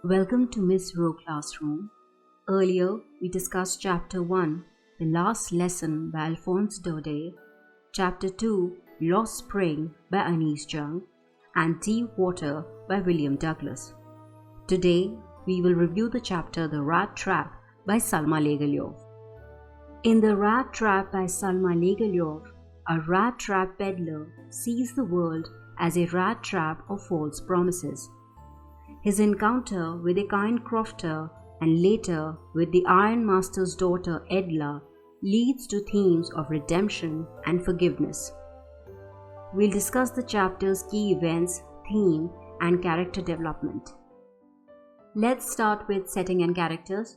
Welcome to Miss Rowe Classroom. Earlier, we discussed Chapter 1, The Last Lesson by Alphonse Daudet, Chapter 2, Lost Spring by Anais Jung, and Deep Water by William Douglas. Today, we will review the chapter The Rat Trap by Salma Legalyov. In The Rat Trap by Salma Legalyov, a rat trap peddler sees the world as a rat trap of false promises. His encounter with a kind crofter and later with the ironmaster's daughter Edla leads to themes of redemption and forgiveness. We'll discuss the chapter's key events, theme, and character development. Let's start with setting and characters.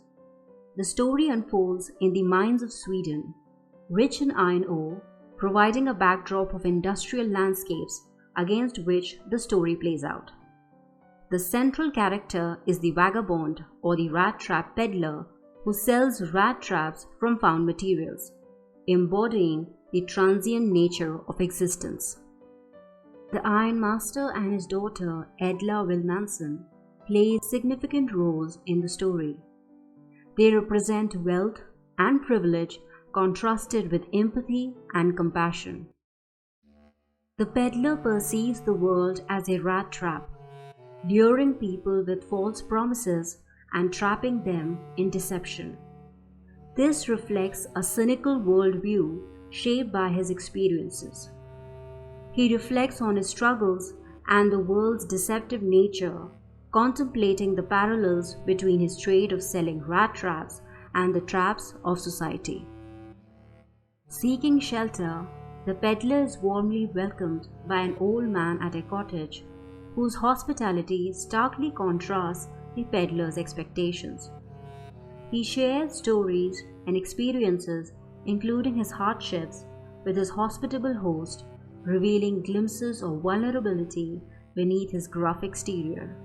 The story unfolds in the mines of Sweden, rich in iron ore, providing a backdrop of industrial landscapes against which the story plays out. The central character is the vagabond or the rat trap peddler who sells rat traps from found materials, embodying the transient nature of existence. The ironmaster and his daughter Edla Wilmanson play significant roles in the story. They represent wealth and privilege contrasted with empathy and compassion. The peddler perceives the world as a rat trap, luring people with false promises and trapping them in deception. This reflects a cynical worldview shaped by his experiences. He reflects on his struggles and the world's deceptive nature, contemplating the parallels between his trade of selling rat traps and the traps of society. Seeking shelter, the peddler is warmly welcomed by an old man at a cottage whose hospitality starkly contrasts the peddler's expectations. He shares stories and experiences, including his hardships, with his hospitable host, revealing glimpses of vulnerability beneath his gruff exterior.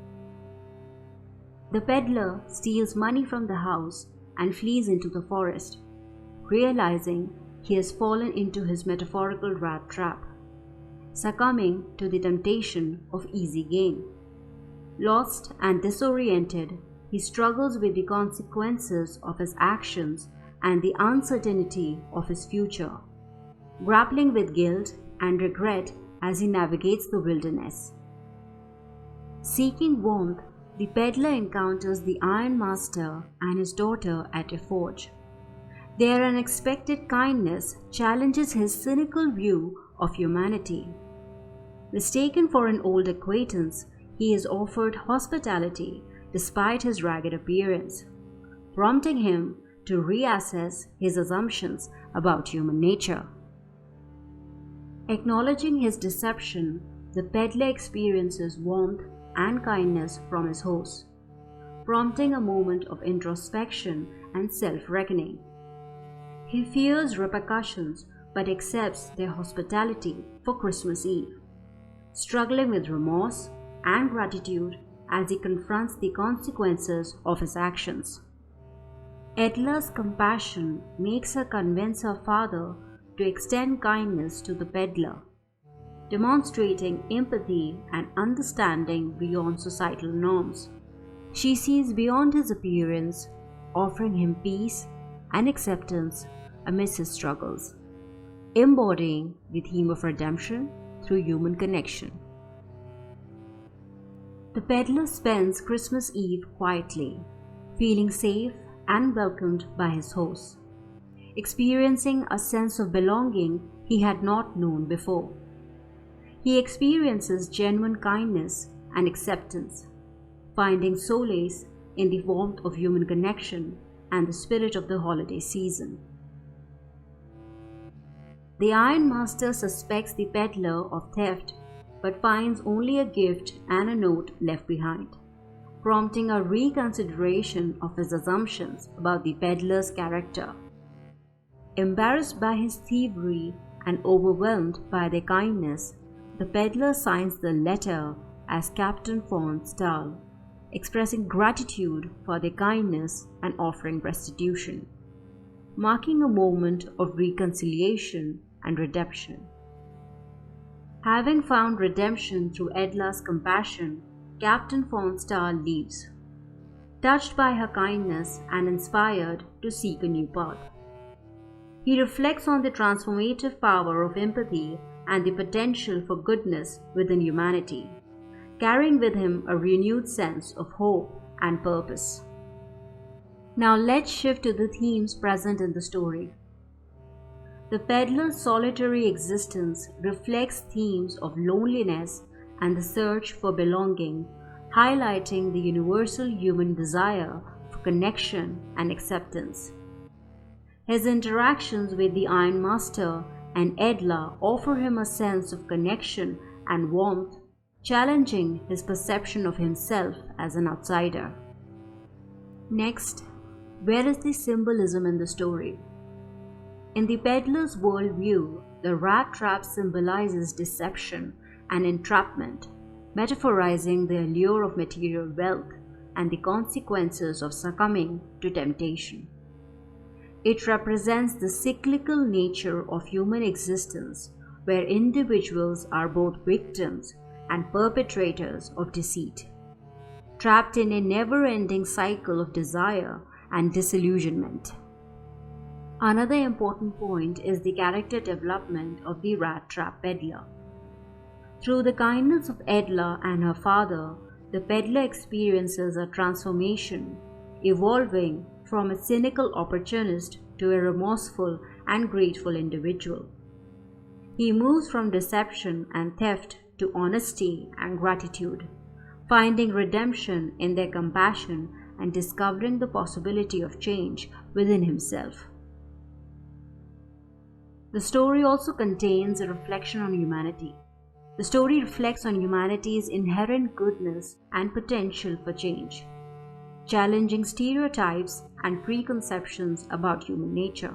The peddler steals money from the house and flees into the forest, realizing he has fallen into his metaphorical rat trap, succumbing to the temptation of easy gain. Lost and disoriented, he struggles with the consequences of his actions and the uncertainty of his future, grappling with guilt and regret as he navigates the wilderness. Seeking warmth, the peddler encounters the ironmaster and his daughter at a forge. Their unexpected kindness challenges his cynical view of humanity. Mistaken for an old acquaintance, he is offered hospitality despite his ragged appearance, prompting him to reassess his assumptions about human nature. Acknowledging his deception, the peddler experiences warmth and kindness from his host, prompting a moment of introspection and self-reckoning. He fears repercussions but accepts their hospitality for Christmas Eve, struggling with remorse and gratitude as he confronts the consequences of his actions. Edla's compassion makes her convince her father to extend kindness to the peddler, demonstrating empathy and understanding beyond societal norms. She sees beyond his appearance, offering him peace and acceptance amidst his struggles, embodying the theme of redemption through human connection. The peddler spends Christmas Eve quietly, feeling safe and welcomed by his host, experiencing a sense of belonging he had not known before. He experiences genuine kindness and acceptance, finding solace in the warmth of human connection and the spirit of the holiday season. The ironmaster suspects the peddler of theft but finds only a gift and a note left behind, prompting a reconsideration of his assumptions about the peddler's character. Embarrassed by his thievery and overwhelmed by their kindness, the peddler signs the letter as Captain von Stahl, expressing gratitude for their kindness and offering restitution, marking a moment of reconciliation and redemption. Having found redemption through Edla's compassion, Captain von Stahl leaves, touched by her kindness and inspired to seek a new path. He reflects on the transformative power of empathy and the potential for goodness within humanity, carrying with him a renewed sense of hope and purpose. Now let's shift to the themes present in the story. The peddler's solitary existence reflects themes of loneliness and the search for belonging, highlighting the universal human desire for connection and acceptance. His interactions with the Ironmaster and Edla offer him a sense of connection and warmth, challenging his perception of himself as an outsider. Next, where is the symbolism in the story? In the peddler's worldview, the rat trap symbolizes deception and entrapment, metaphorizing the allure of material wealth and the consequences of succumbing to temptation. It represents the cyclical nature of human existence, where individuals are both victims and perpetrators of deceit, trapped in a never-ending cycle of desire and disillusionment. Another important point is the character development of the rat trap peddler. Through the kindness of Edla and her father, the peddler experiences a transformation, evolving from a cynical opportunist to a remorseful and grateful individual. He moves from deception and theft to honesty and gratitude, finding redemption in their compassion and discovering the possibility of change within himself. The story also contains a reflection on humanity. The story reflects on humanity's inherent goodness and potential for change, challenging stereotypes and preconceptions about human nature.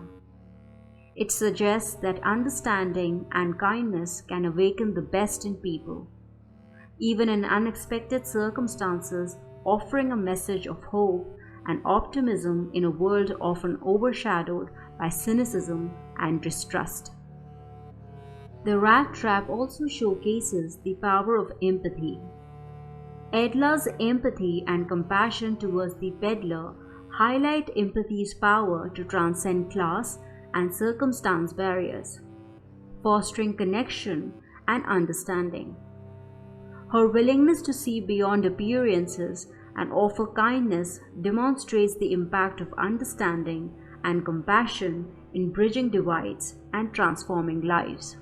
It suggests that understanding and kindness can awaken the best in people, even in unexpected circumstances, offering a message of hope and optimism in a world often overshadowed by cynicism and distrust. The rat trap also showcases the power of empathy. Edla's empathy and compassion towards the peddler highlight empathy's power to transcend class and circumstance barriers, fostering connection and understanding. Her willingness to see beyond appearances and offer kindness demonstrates the impact of understanding and compassion in bridging divides and transforming lives.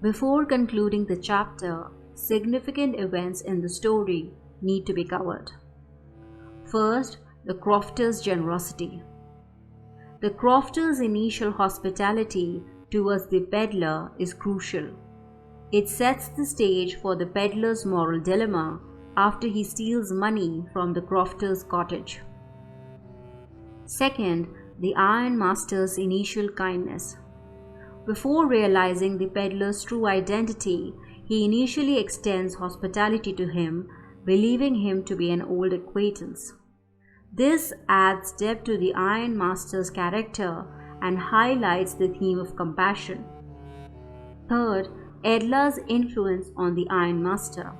Before concluding the chapter, significant events in the story need to be covered. First, the crofter's generosity. The crofter's initial hospitality towards the peddler is crucial. It sets the stage for the peddler's moral dilemma after he steals money from the crofter's cottage. Second, the Ironmaster's initial kindness. Before realizing the peddler's true identity, he initially extends hospitality to him, believing him to be an old acquaintance. This adds depth to the Ironmaster's character and highlights the theme of compassion. Third, Edla's influence on the Ironmaster.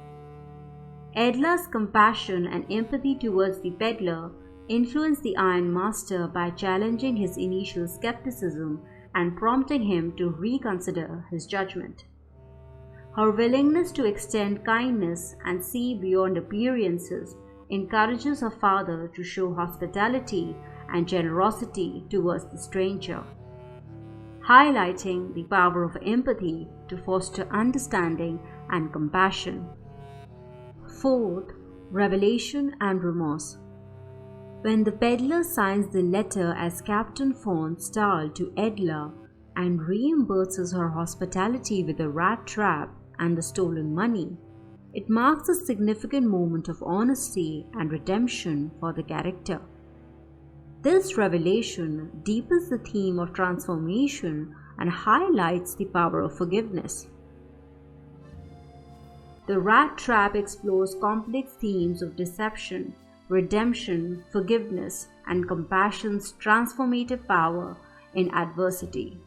Edla's compassion and empathy towards the peddler influence the Ironmaster by challenging his initial skepticism and prompting him to reconsider his judgment. Her willingness to extend kindness and see beyond appearances encourages her father to show hospitality and generosity towards the stranger, highlighting the power of empathy to foster understanding and compassion. Fourth, revelation and remorse. When the peddler signs the letter as Captain von Stahl to Edla and reimburses her hospitality with a rat trap and the stolen money, it marks a significant moment of honesty and redemption for the character. This revelation deepens the theme of transformation and highlights the power of forgiveness. The rat trap explores complex themes of deception, redemption, forgiveness, and compassion's transformative power in adversity.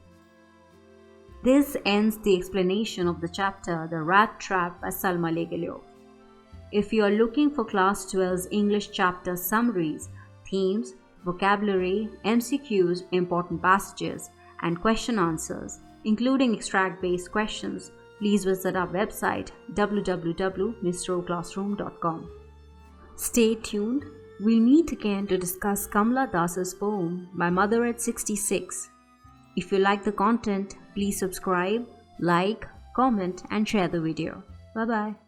This ends the explanation of the chapter The Rat Trap by Salma Legheliov. If you are looking for Class 12's English chapter summaries, themes, vocabulary, MCQs, important passages, and question answers, including extract-based questions, please visit our website www.misroclassroom.com. Stay tuned. We'll meet again to discuss Kamala Das's poem My Mother at 66. If you like the content, please subscribe, like, comment, and share the video. Bye-bye.